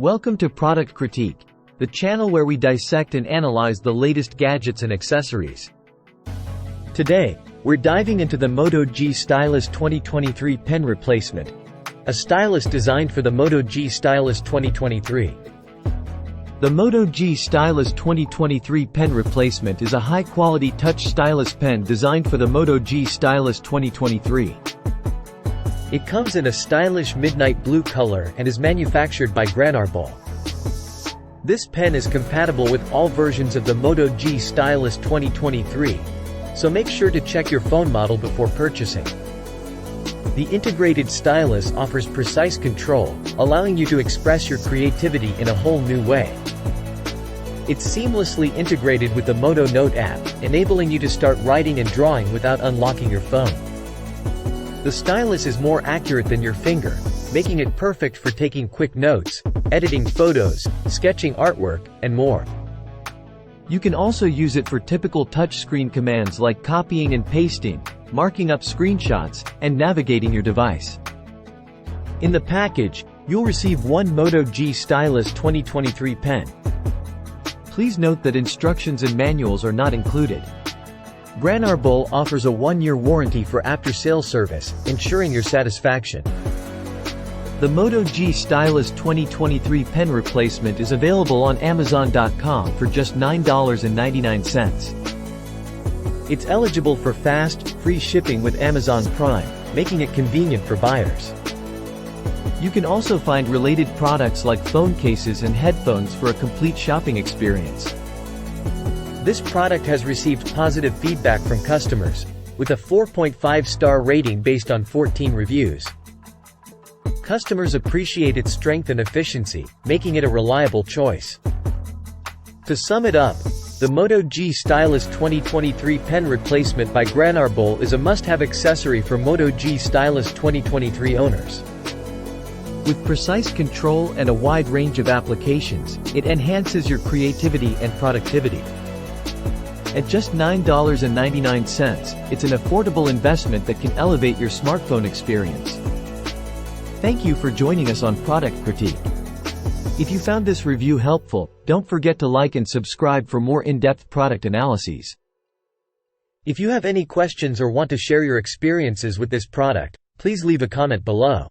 Welcome to Product Critique, the channel where we dissect and analyze the latest gadgets and accessories. Today, we're diving into the Moto G Stylus 2023 pen replacement, a stylus designed for the Moto G Stylus 2023. The Moto G Stylus 2023 pen replacement is a high-quality touch stylus pen designed for the Moto G Stylus 2023. It comes in a stylish midnight blue color and is manufactured by Ball. This pen is compatible with all versions of the Moto G Stylus 2023, so make sure to check your phone model before purchasing. The integrated stylus offers precise control, allowing you to express your creativity in a whole new way. It's seamlessly integrated with the Moto Note app, enabling you to start writing and drawing without unlocking your phone. The stylus is more accurate than your finger, making it perfect for taking quick notes, editing photos, sketching artwork, and more. You can also use it for typical touchscreen commands like copying and pasting, marking up screenshots, and navigating your device. In the package, you'll receive one Moto G Stylus 2023 pen. Please note that instructions and manuals are not included. Ball offers a 1-year warranty for after-sales service, ensuring your satisfaction. The Moto G Stylus 2023 pen replacement is available on Amazon.com for just $9.99. It's eligible for fast, free shipping with Amazon Prime, making it convenient for buyers. You can also find related products like phone cases and headphones for a complete shopping experience. This product has received positive feedback from customers, with a 4.5-star rating based on 14 reviews. Customers appreciate its strength and efficiency, making it a reliable choice. To sum it up, the Moto G Stylus 2023 pen replacement by Ball is a must-have accessory for Moto G Stylus 2023 owners. With precise control and a wide range of applications, it enhances your creativity and productivity. At just $9.99, it's an affordable investment that can elevate your smartphone experience. Thank you for joining us on Product Critique. If you found this review helpful, don't forget to like and subscribe for more in-depth product analyses. If you have any questions or want to share your experiences with this product, please leave a comment below.